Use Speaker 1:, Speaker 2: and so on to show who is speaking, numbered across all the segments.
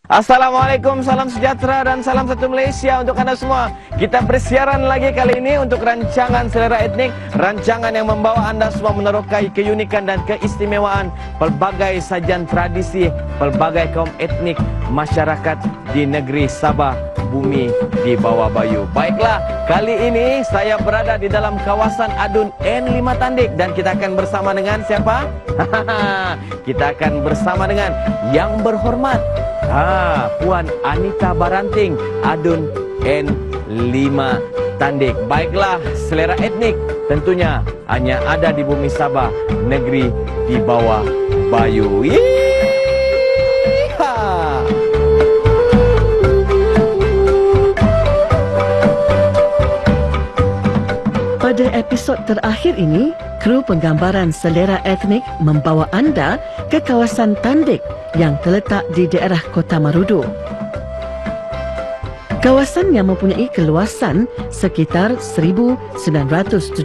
Speaker 1: Assalamualaikum, salam sejahtera dan salam satu Malaysia untuk anda semua. Kita bersiaran lagi kali ini untuk rancangan Selera Etnik, rancangan yang membawa anda semua menerokai keunikan dan keistimewaan pelbagai sajian tradisi, pelbagai kaum etnik masyarakat di negeri Sabah, bumi di bawah bayu. Baiklah, kali ini saya berada di dalam kawasan Adun N5 Tandik dan kita akan bersama dengan siapa? Kita akan bersama dengan yang berhormat Puan Anita Baranting, Adun N5 Tandik. Baiklah, Selera Etnik tentunya hanya ada di bumi Sabah, negeri di bawah bayu.
Speaker 2: Pada episod terakhir ini, kru penggambaran Selera Etnik membawa anda ke kawasan Tandik yang terletak di daerah Kota Marudu. Kawasan yang mempunyai keluasan sekitar 1,917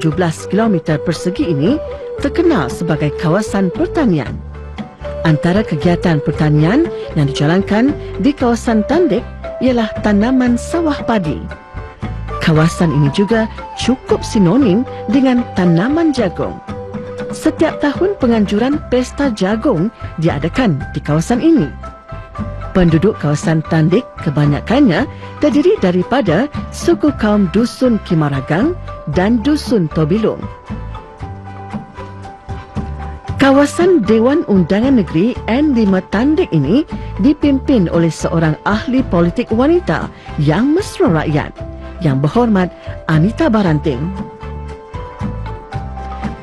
Speaker 2: km persegi ini terkenal sebagai kawasan pertanian. Antara kegiatan pertanian yang dijalankan di kawasan Tandik ialah tanaman sawah padi. Kawasan ini juga cukup sinonim dengan tanaman jagung. Setiap tahun penganjuran Pesta Jagung diadakan di kawasan ini. Penduduk kawasan Tandik kebanyakannya terdiri daripada suku kaum Dusun Kimaragang dan Dusun Tobilung. Kawasan Dewan Undangan Negeri N5 Tandik ini dipimpin oleh seorang ahli politik wanita yang mesra rakyat, yang berhormat Anita Baranting.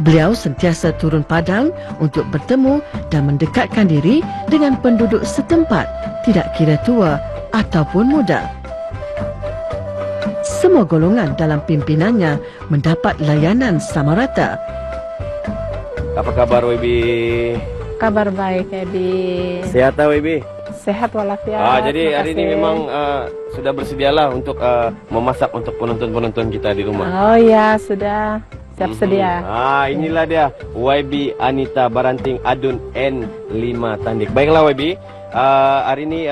Speaker 2: Beliau sentiasa turun padang untuk bertemu dan mendekatkan diri dengan penduduk setempat, tidak kira tua ataupun muda. Semua golongan dalam pimpinannya mendapat layanan sama rata.
Speaker 1: Apa kabar, Wibi?
Speaker 3: Kabar baik, Ebi.
Speaker 1: Sehat tak, Wibi?
Speaker 3: Sehat walafiat.
Speaker 1: Jadi hari ini memang sudah bersedialah untuk memasak untuk penonton-penonton kita di rumah.
Speaker 3: Oh ya, sudah siap sedia.
Speaker 1: Inilah dia YB Anita Baranting, Adun N5 Tandik. Baiklah YB, hari ini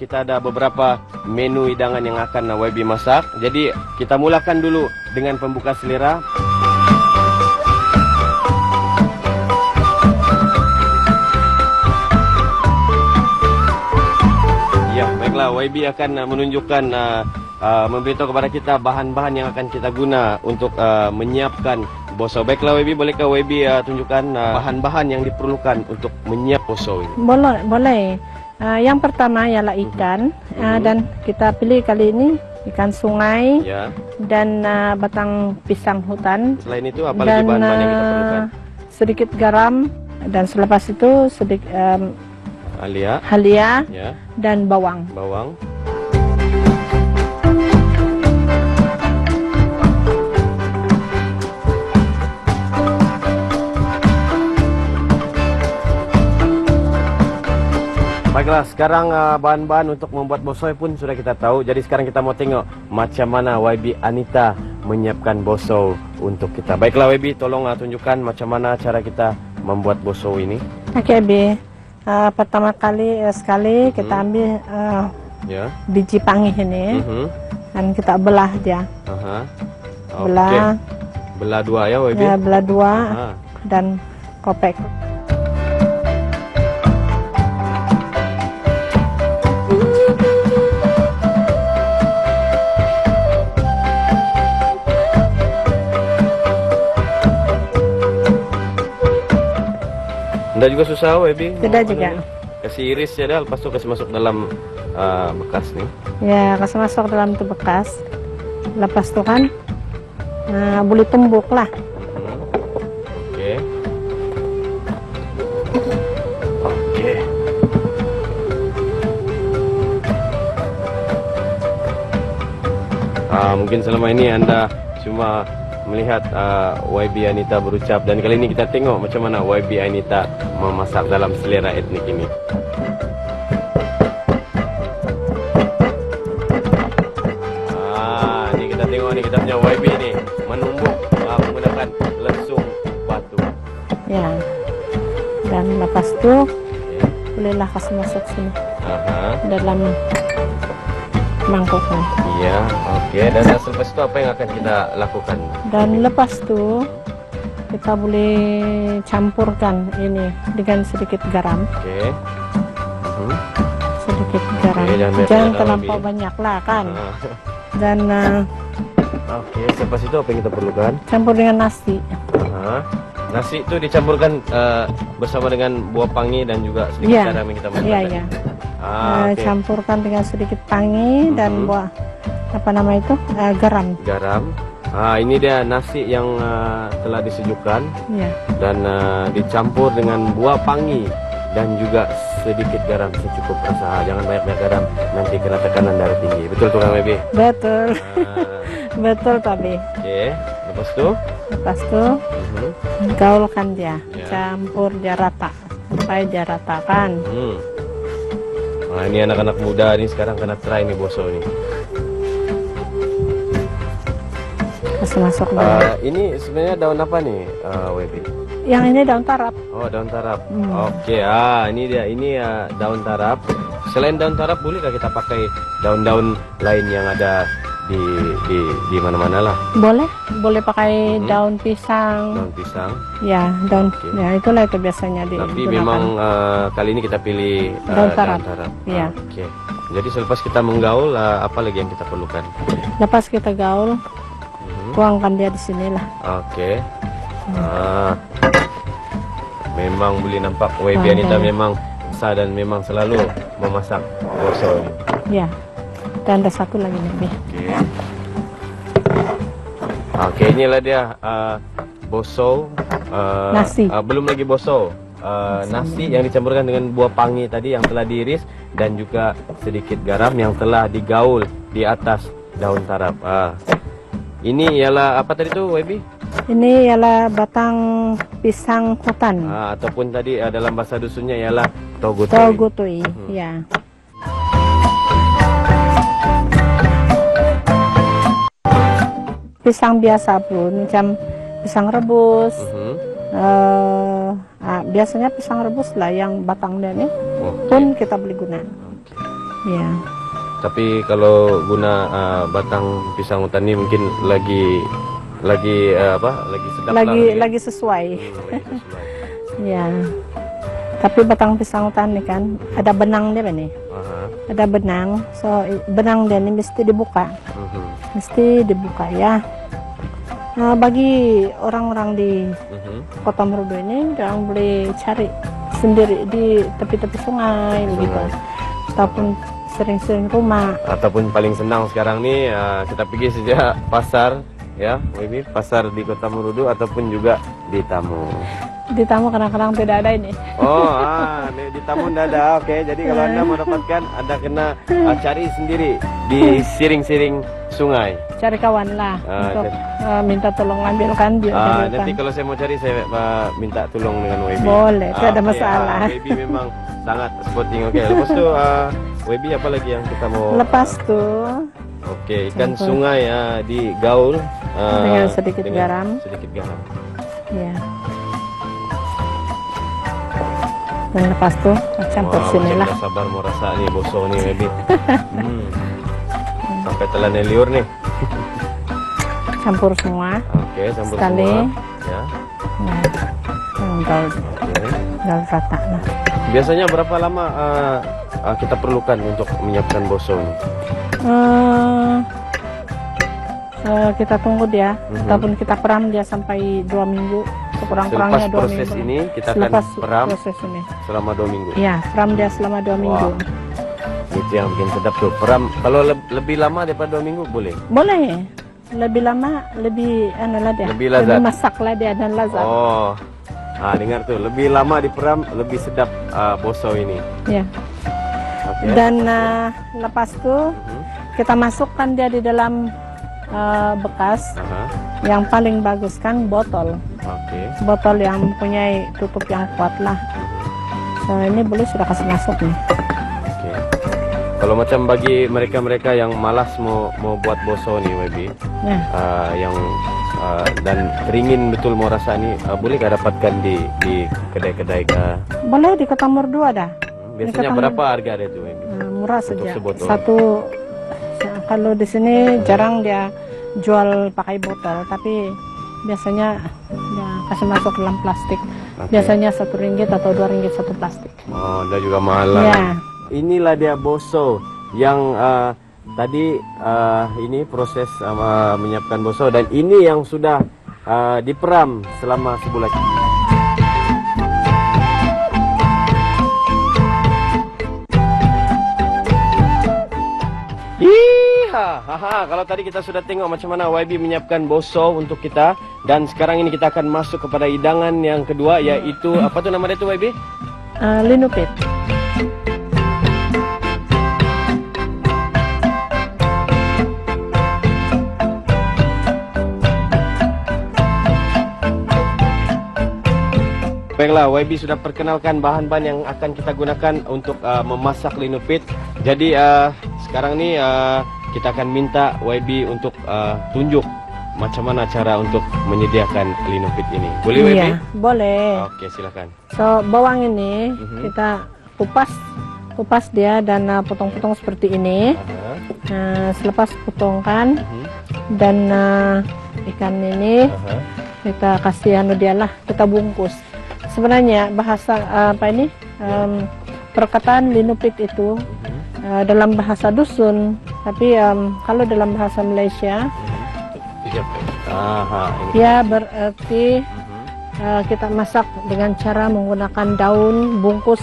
Speaker 1: kita ada beberapa menu hidangan yang akan YB masak. Jadi kita mulakan dulu dengan pembuka selera. YB akan menunjukkan, memberitahu kepada kita bahan-bahan yang akan kita guna untuk menyiapkan bosau. Baiklah YB, bolehkah YB tunjukkan bahan-bahan yang diperlukan untuk menyiap bosau ini?
Speaker 3: Boleh. Yang pertama ialah ikan, dan kita pilih kali ini ikan sungai, dan batang pisang hutan.
Speaker 1: Selain itu apa lagi bahan-bahan yang kita perlukan?
Speaker 3: Sedikit garam, dan selepas itu sedikit halia, dan bawang.
Speaker 1: Baiklah, sekarang bahan-bahan untuk membuat bosoi pun sudah kita tahu. Jadi sekarang kita mau tengok macam mana YB Anita menyiapkan bosau untuk kita. Baiklah YB, tolong tunjukkan macam mana cara kita membuat bosau ini.
Speaker 3: Okey, B. Pertama sekali kita ambil biji pangih ini, dan kita belah dia.
Speaker 1: Belah dua ya, YB?
Speaker 3: Ya, belah dua, dan kopek.
Speaker 1: Tidak juga susah, YB?
Speaker 3: Tidak juga.
Speaker 1: Kasih iris ya dah, lepas tu kasih masuk dalam bekas ni.
Speaker 3: Ya, kasih masuk dalam tu bekas. Lepas tu kan, boleh tumbuk lah.
Speaker 1: Okey. Mungkin selama ini anda cuma melihat YB Anita berucap, dan kali ini kita tengok macam mana YB Anita memasak dalam selera etnik ini. Ini kita tengok ni, kita punya YB ni menumbuk menggunakan lesung batu.
Speaker 3: Ya. Dan lepas tu bolehlah kasih masuk sini. dalam mangkoknya.
Speaker 1: Iya, oke. Dan selepas itu apa yang akan kita lakukan?
Speaker 3: Dan lepas itu kita boleh campurkan ini dengan sedikit garam.
Speaker 1: Oke.
Speaker 3: Sedikit garam.
Speaker 1: Oke,
Speaker 3: jangan terlampau banyak lah kan. Dan
Speaker 1: oke, selepas itu apa yang kita perlukan?
Speaker 3: campur dengan nasi.
Speaker 1: Nasi itu dicampurkan bersama dengan buah pangi dan juga sedikit
Speaker 3: Iya.
Speaker 1: garam yang kita masukkan.
Speaker 3: Iya, iya.
Speaker 1: Oke.
Speaker 3: Campurkan dengan sedikit pangi dan buah apa nama itu garam.
Speaker 1: Garam. Ini dia nasi yang telah disejukkan
Speaker 3: Iya.
Speaker 1: dan dicampur dengan buah pangi dan juga sedikit garam secukup rasa. Jangan banyak garam, nanti kena tekanan darah tinggi. Betul tuh Kang Webi?
Speaker 3: Betul. Betul tapi.
Speaker 1: Oke, lepas itu
Speaker 3: Lepas itu gaulkan dia,
Speaker 1: Ya.
Speaker 3: campur dia rata sampai dia ratakan.
Speaker 1: Nah, ini anak-anak muda nih sekarang kena try nih boso nih.
Speaker 3: Masuk dalam.
Speaker 1: Ini sebenarnya daun apa nih, Webi?
Speaker 3: Yang ini daun tarap.
Speaker 1: Oh, daun tarap. Oke, ini dia. Ini daun tarap. Selain daun tarap, bolehkah kita pakai daun-daun lain yang ada di mana-mana lah?
Speaker 3: Boleh pakai daun pisang.
Speaker 1: Daun pisang.
Speaker 3: Ya, daun. Ya, itulah itu biasanya
Speaker 1: Tapi
Speaker 3: digunakan.
Speaker 1: memang kali ini kita pilih
Speaker 3: Daun tarap. Iya.
Speaker 1: Oke. Jadi selepas kita menggaul, apa lagi yang kita perlukan?
Speaker 3: Lepas kita gaul, tuangkan dia di sinilah.
Speaker 1: Oke. Memang boleh nampak Webi Anita memang sah dan memang selalu memasak boso ini.
Speaker 3: Ya. Dan ada satu lagi nih.
Speaker 1: Oke, inilah dia boso.
Speaker 3: Nasi.
Speaker 1: Belum lagi boso. Nasi yang dicampurkan dengan buah pangi tadi yang telah diiris dan juga sedikit garam yang telah digaul di atas daun tarap. Ini ialah apa tadi tuh, Webi?
Speaker 3: Ini ialah batang pisang hutan.
Speaker 1: Ataupun tadi dalam bahasa dusunnya ialah togutoi.
Speaker 3: Togutoi. Ya. Pisang biasa pun macam pisang rebus. Biasanya pisang rebus lah yang batangnya nih pun kita boleh guna. Ya.
Speaker 1: Tapi kalau guna batang pisang hutan ini mungkin lagi sedap
Speaker 3: lagi sesuai.
Speaker 1: Lagi sesuai.
Speaker 3: Ya. Tapi batang pisang hutan ini kan ada benang dia nih. Ada benang. So benang dia ini mesti dibuka. Mesti dibuka ya. Bagi orang-orang di Kota Merudu ini, orang boleh cari sendiri di tepi-tepi sungai begitu, ataupun sering-sering rumah.
Speaker 1: Ataupun paling senang sekarang nih kita pergi saja pasar ya, Webi, pasar di Kota Merudu ataupun juga di Tamu.
Speaker 3: Di Tamu kadang-kadang tidak ada ini.
Speaker 1: Oh, di Tamu tidak ada. Oke, jadi kalau Anda mau dapatkan, Anda kena cari sendiri di siring-siring sungai.
Speaker 3: Cari kawan lah untuk minta tolong ambilkan dia.
Speaker 1: Nanti kalau saya mau cari, saya minta tolong dengan Webi.
Speaker 3: Boleh, tidak ada masalah.
Speaker 1: Webi memang sangat sporting. Oke, lepas itu Webi apa lagi yang kita mau?
Speaker 3: Lepas tuh.
Speaker 1: Oke, ikan sungai digaul
Speaker 3: dengan sedikit garam.
Speaker 1: Sedikit garam.
Speaker 3: Ya. Dan lepas tuh campur sinilah.
Speaker 1: Saya sabar mau rasa nih boso nih Webi. Sampai telan liur nih.
Speaker 3: Campur semua.
Speaker 1: Oke, campur
Speaker 3: sekali.
Speaker 1: Semua. Ya.
Speaker 3: Gaul rata lah.
Speaker 1: Biasanya berapa lama kita perlukan untuk menyiapkan boso ini?
Speaker 3: Kita tunggu dia, ataupun kita peram dia sampai 2 minggu. Kurang-kurangnya 2 minggu.
Speaker 1: Proses ini kita akan peram selama 2 minggu.
Speaker 3: Iya, peram dia selama 2 minggu.
Speaker 1: Itu yang bikin sedap tuh. Peram kalau lebih lama daripada 2 minggu boleh?
Speaker 3: Boleh. Lebih lama, lebih dia.
Speaker 1: Lebih lazat.
Speaker 3: Lebih masaklah dia dan lazat.
Speaker 1: Oh. Dengar tuh, lebih lama diperam lebih sedap boso ini.
Speaker 3: Ya.
Speaker 1: Okay.
Speaker 3: Dan lepas itu kita masukkan dia di dalam bekas. Yang paling bagus kan botol. Botol yang mempunyai tutup yang kuat lah. So ini boleh sudah kasih masuk nih.
Speaker 1: Kalau macam bagi mereka-mereka yang malas mau buat boso nih Webi, yang dan teringin betul mau rasa nih, bolehkah dapatkan di kedai-kedai kah?
Speaker 3: Boleh, di Kota Merudu ada.
Speaker 1: Biasanya berapa harga dia tuh?
Speaker 3: Murah
Speaker 1: Untuk
Speaker 3: saja.
Speaker 1: sebotol.
Speaker 3: Kalau di sini jarang dia jual pakai botol, tapi biasanya dia kasih masuk dalam plastik.
Speaker 1: Oke.
Speaker 3: Biasanya RM1 atau RM2 satu plastik.
Speaker 1: Oh, udah juga mahal lah.
Speaker 3: Ya.
Speaker 1: Inilah dia boso yang tadi ini proses menyiapkan boso, dan ini yang sudah diperam selama sebulan. Kalau tadi kita sudah tengok macam mana YB menyiapkan boso untuk kita, dan sekarang ini kita akan masuk kepada hidangan yang kedua, yaitu apa tuh nama dia tuh YB?
Speaker 3: Linupit.
Speaker 1: Baiklah, YB sudah perkenalkan bahan-bahan yang akan kita gunakan untuk memasak linupit. Jadi sekarang ni kita akan minta YB untuk tunjuk macam mana cara untuk menyediakan linupit ini. Boleh YB?
Speaker 3: Iya, boleh.
Speaker 1: Oke, silakan.
Speaker 3: So, bawang ini kita kupas dia dan potong-potong seperti ini. Selepas potongkan dan ikan ini kita kasih dia lah, kita bungkus. Sebenarnya bahasa perkataan linupit itu dalam bahasa dusun, tapi kalau dalam bahasa Malaysia ya berarti kita masak dengan cara menggunakan daun bungkus.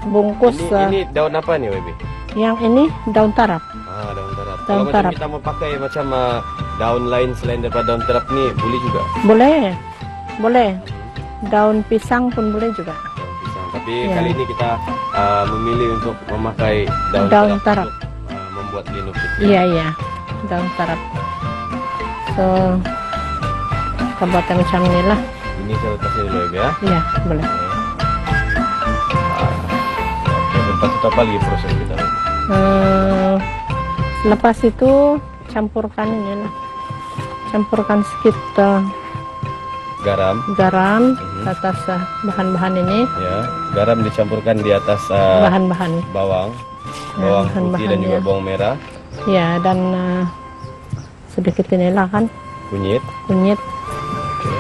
Speaker 1: Ini daun apa nih YB?
Speaker 3: Yang ini daun tarap.
Speaker 1: Daun tarap.
Speaker 3: Daun
Speaker 1: Kalau
Speaker 3: tarap.
Speaker 1: macam kita mau pakai macam daun lain selain daripada daun tarap nih, boleh juga?
Speaker 3: Boleh. Daun pisang pun boleh juga.
Speaker 1: Daun pisang. Tapi
Speaker 3: Ya.
Speaker 1: kali ini kita memilih untuk memakai
Speaker 3: Daun tarap.
Speaker 1: untuk membuat linupit.
Speaker 3: Iya, daun tarap. So, kita buat yang macam ini lah.
Speaker 1: Ini saya letaknya dulu ya.
Speaker 3: Iya, boleh.
Speaker 1: Oke, lepas itu apa lagi proses kita?
Speaker 3: Lepas itu campurkan ini lah. Campurkan sedikit garam atas bahan-bahan ini.
Speaker 1: Ya, garam dicampurkan di atas
Speaker 3: Bahan-bahan.
Speaker 1: bawang putih dan juga
Speaker 3: bahan-bahannya.
Speaker 1: bawang merah,
Speaker 3: Ya, dan sedikit inilah kan
Speaker 1: kunyit.
Speaker 3: kunyit.
Speaker 1: Oke.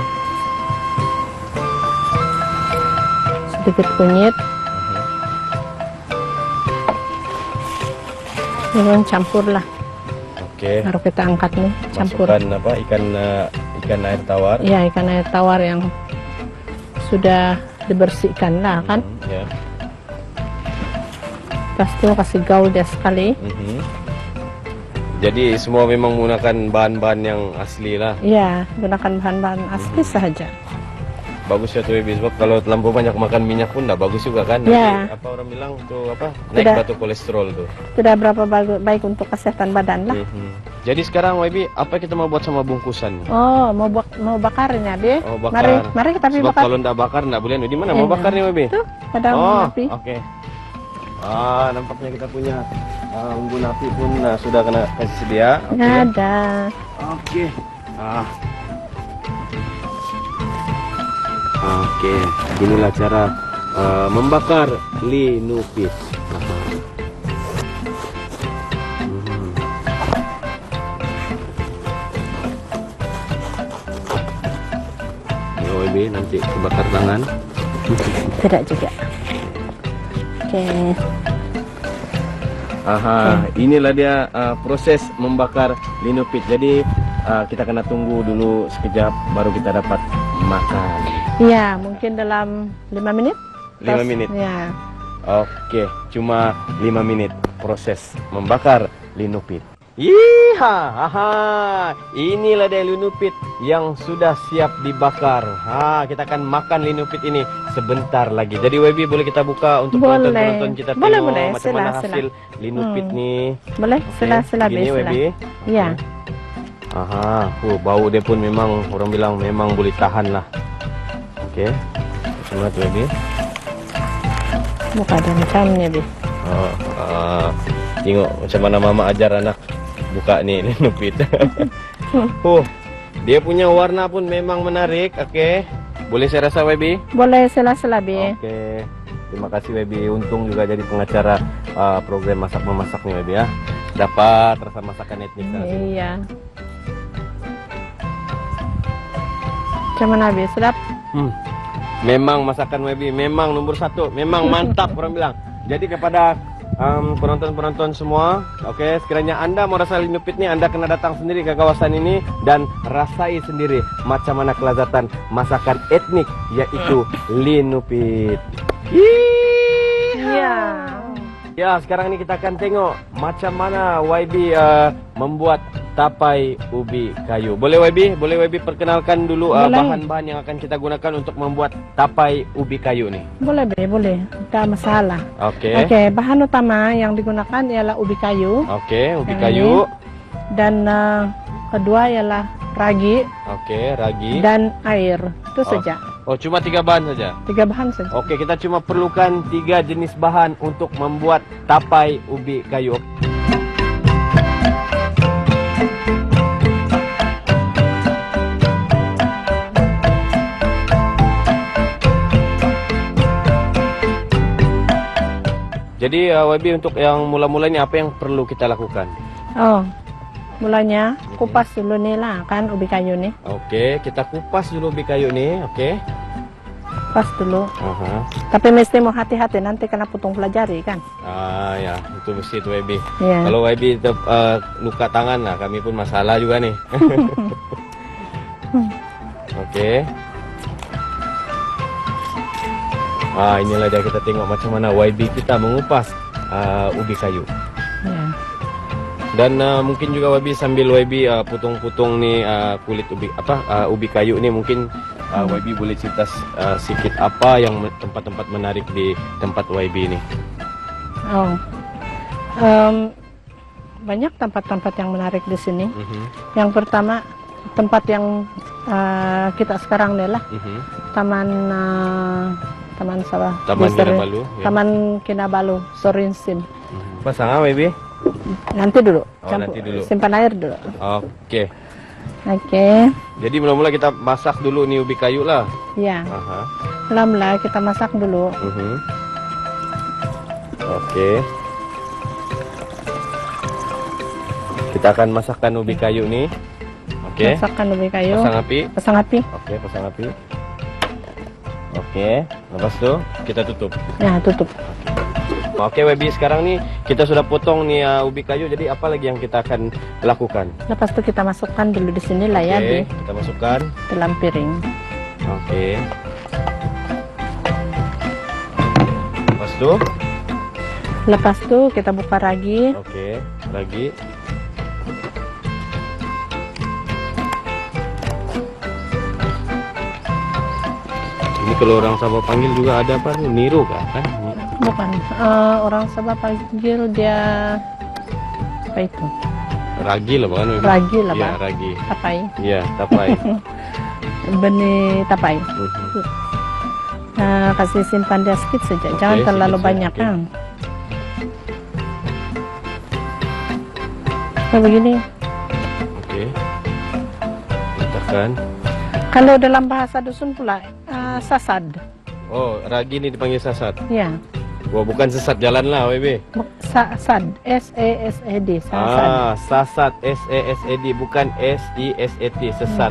Speaker 3: Sedikit kunyit. Memang campur lah.
Speaker 1: Oke.
Speaker 3: Baru kita angkat nih, campur.
Speaker 1: Masukkan apa? Ikan air tawar.
Speaker 3: Ya, ikan air tawar yang sudah dibersihkan lah kan.
Speaker 1: Ya.
Speaker 3: Pasti kasih gaul dia sekali.
Speaker 1: Jadi semua memang menggunakan bahan-bahan yang asli lah.
Speaker 3: Ya, gunakan bahan-bahan asli saja.
Speaker 1: Bagus ya tuh YB, sebab kalau terlalu banyak makan minyak pun tidak bagus juga kan.
Speaker 3: Ya.
Speaker 1: Nanti, apa orang bilang tuh apa? Naik
Speaker 3: Tidak.
Speaker 1: batu kolesterol tuh.
Speaker 3: Tidak berapa baik untuk kesehatan badan lah.
Speaker 1: Jadi sekarang YB, apa kita mau buat sama bungkusan?
Speaker 3: Oh, mau bakarnya, Bi.
Speaker 1: Oh, bakar.
Speaker 3: Mari kita
Speaker 1: Sebab
Speaker 3: bakar.
Speaker 1: kalau tidak bakar tidak boleh. Di mana mau
Speaker 3: Iya.
Speaker 1: bakar nih YB?
Speaker 3: Tuh, pada api.
Speaker 1: Oke. Nampaknya kita punya unggun api pun sudah kena kasih sedia. Oke.
Speaker 3: Nggak ada.
Speaker 1: Oke. Oke, inilah cara membakar linupit. YB nanti kebakar tangan.
Speaker 3: Tidak juga. Oke.
Speaker 1: Inilah dia proses membakar linupit. Jadi kita kena tunggu dulu sekejap baru kita dapat makan.
Speaker 3: Ya, mungkin dalam 5 menit.
Speaker 1: 5 menit.
Speaker 3: Ya.
Speaker 1: Oke, cuma 5 menit proses membakar linupit. Inilah dia linupit yang sudah siap dibakar. Kita akan makan linupit ini sebentar lagi. Jadi YB boleh kita buka untuk
Speaker 3: Boleh.
Speaker 1: penonton kita
Speaker 3: Boleh,
Speaker 1: tengok
Speaker 3: boleh.
Speaker 1: macam mana
Speaker 3: Sila.
Speaker 1: hasil linupit nih.
Speaker 3: Boleh? Sila,
Speaker 1: Gini
Speaker 3: Bi,
Speaker 1: YB.
Speaker 3: Ya.
Speaker 1: Bau dia pun memang orang bilang memang boleh tahan lah. Oke, coba tuh YB.
Speaker 3: Buka dan macamnya, Bi.
Speaker 1: Tengok macam mana mama ajar anak buka nih linupit. Dia punya warna pun memang menarik. Oke, boleh saya rasa YB?
Speaker 3: Boleh sila, Bi.
Speaker 1: Oke, Terima kasih Webi. Untung juga jadi pengacara program masak memasak nih Webi ya. Dapat rasa masakan etnik sana sini.
Speaker 3: Iya. Cuman habis sedap.
Speaker 1: Memang masakan Webi memang nomor 1, memang mantap orang bilang. Jadi kepada penonton-penonton semua, oke, sekiranya Anda mau rasa linupit nih, Anda kena datang sendiri ke kawasan ini dan rasai sendiri macam mana kelezatan masakan etnik yaitu linupit.
Speaker 3: Iya.
Speaker 1: Ya, sekarang ini kita akan tengok macam mana YB membuat tapai ubi kayu. Boleh YB perkenalkan dulu
Speaker 3: Boleh.
Speaker 1: bahan-bahan yang akan kita gunakan untuk membuat tapai ubi kayu nih.
Speaker 3: Boleh, boleh. Tidak masalah.
Speaker 1: Oke.
Speaker 3: Oke, bahan utama yang digunakan ialah ubi kayu
Speaker 1: Oke, ubi
Speaker 3: Yang
Speaker 1: kayu.
Speaker 3: dan kedua ialah ragi
Speaker 1: Oke, ragi.
Speaker 3: dan air. Itu saja.
Speaker 1: Oh, cuma 3 bahan saja.
Speaker 3: 3 bahan saja.
Speaker 1: Oke, kita cuma perlukan 3 jenis bahan untuk membuat tapai ubi kayu. Jadi YB untuk yang mula-mula ini apa yang perlu kita lakukan?
Speaker 3: Oh, mulanya kupas dulu nih lah kan ubi kayu nih.
Speaker 1: Oke, kita kupas dulu ubi kayu nih. Oke.
Speaker 3: Kupas dulu.
Speaker 1: Aha.
Speaker 3: Tapi mesti mau hati-hati nanti kena putung pelajari kan.
Speaker 1: Ya, itu mesti itu YB.
Speaker 3: Iya.
Speaker 1: Kalau YB luka tangan, nah kami pun masalah juga nih. Oke. Inilah dia, kita tengok macam mana YB kita mengupas ubi kayu.
Speaker 3: Iya.
Speaker 1: Dan mungkin juga YB sambil YB putung-putung nih kulit ubi kayu nih, mungkin YB boleh cerita sedikit apa yang tempat-tempat menarik di tempat YB ini.
Speaker 3: Oh. Banyak tempat-tempat yang menarik di sini. Yang pertama tempat yang kita sekarang nih lah Taman
Speaker 1: Kinabalu. Ya.
Speaker 3: Taman Kinabalu, Sorinsim.
Speaker 1: Pasang YB?
Speaker 3: Nanti dulu,
Speaker 1: Nanti dulu.
Speaker 3: simpan air dulu.
Speaker 1: Oke.
Speaker 3: Oke,
Speaker 1: Jadi mula-mula kita masak dulu nih ubi kayu lah.
Speaker 3: ya.
Speaker 1: Aha.
Speaker 3: Mula-mula kita masak dulu.
Speaker 1: Oke. Kita akan masakkan ubi kayu nih. Oke.
Speaker 3: Masakkan ubi kayu.
Speaker 1: Pasang api.
Speaker 3: Pasang api.
Speaker 1: Oke, pasang api. Oke, lepas itu kita tutup.
Speaker 3: Ya, tutup.
Speaker 1: Oke, Webi, sekarang nih kita sudah potong nih ubi kayu. Jadi apa lagi yang kita akan lakukan?
Speaker 3: Lepas itu kita masukkan dulu di sini lah ya,
Speaker 1: Oke,
Speaker 3: di
Speaker 1: kita masukkan.
Speaker 3: dalam piring.
Speaker 1: Oke.
Speaker 3: Lepas itu kita buka ragi.
Speaker 1: Oke, lagi. Ini kalau orang Sabah panggil juga ada apa nih? Niro kan?
Speaker 3: Bukan, orang Sabah panggil dia apa itu?
Speaker 1: Ragi lah bukan?
Speaker 3: Ragi lah,
Speaker 1: Iya,
Speaker 3: Pak.
Speaker 1: ragi.
Speaker 3: Tapai.
Speaker 1: Iya, tapai.
Speaker 3: Benih tapai. Kasih simpan dia sedikit saja, jangan
Speaker 1: Oke,
Speaker 3: terlalu
Speaker 1: sedikit
Speaker 3: banyak
Speaker 1: saja,
Speaker 3: kan. Kayak begini.
Speaker 1: Oke. Letakkan.
Speaker 3: Kalau dalam bahasa dusun pula sasad.
Speaker 1: Oh, ragi ini dipanggil sasat.
Speaker 3: Ya,
Speaker 1: Wah, bukan sesat jalan lah, WB.
Speaker 3: sasad. SASAD. Sasad.
Speaker 1: Sasat, SASAD, bukan SISAT, sesat.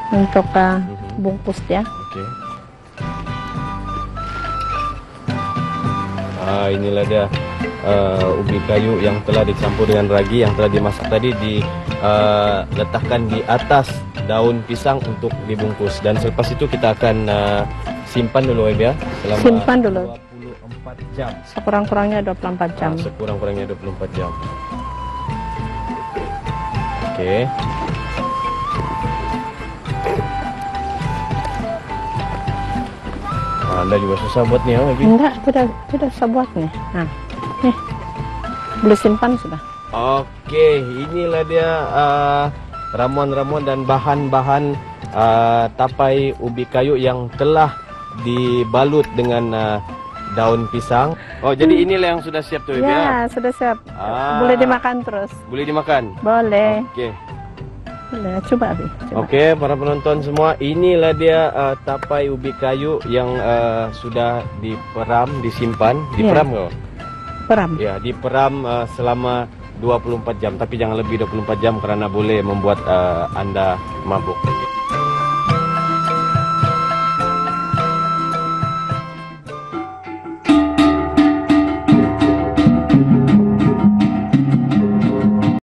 Speaker 3: Untuk bungkus dia.
Speaker 1: Oke. Inilah dia ubi kayu yang telah dicampur dengan ragi yang telah dimasak tadi, diletakkan di atas daun pisang untuk dibungkus, dan selepas itu kita akan simpan dulu ya selama
Speaker 3: Simpan dulu.
Speaker 1: 24 jam.
Speaker 3: Sekurang-kurangnya 24 jam.
Speaker 1: Sekurang-kurangnya 24 jam. Oke. Anda juga susah buat nih, lagi.
Speaker 3: Enggak, tidak usah buat nih. Nah, nih, boleh simpan sudah.
Speaker 1: Oke, inilah dia ramuan-ramuan dan bahan-bahan tapai ubi kayu yang telah dibalut dengan daun pisang. Oh, jadi inilah yang sudah siap tuh,
Speaker 3: Ya, sudah siap.
Speaker 1: Ah.
Speaker 3: Boleh dimakan terus.
Speaker 1: Boleh dimakan?
Speaker 3: Boleh.
Speaker 1: Oke.
Speaker 3: Nah, coba Abi. Coba.
Speaker 1: Oke, para penonton semua, inilah dia tapai ubi kayu yang sudah diperam, disimpan, diperam kok?
Speaker 3: Peram.
Speaker 1: Ya, diperam selama 24 jam, tapi jangan lebih 24 jam karena boleh membuat Anda mabuk.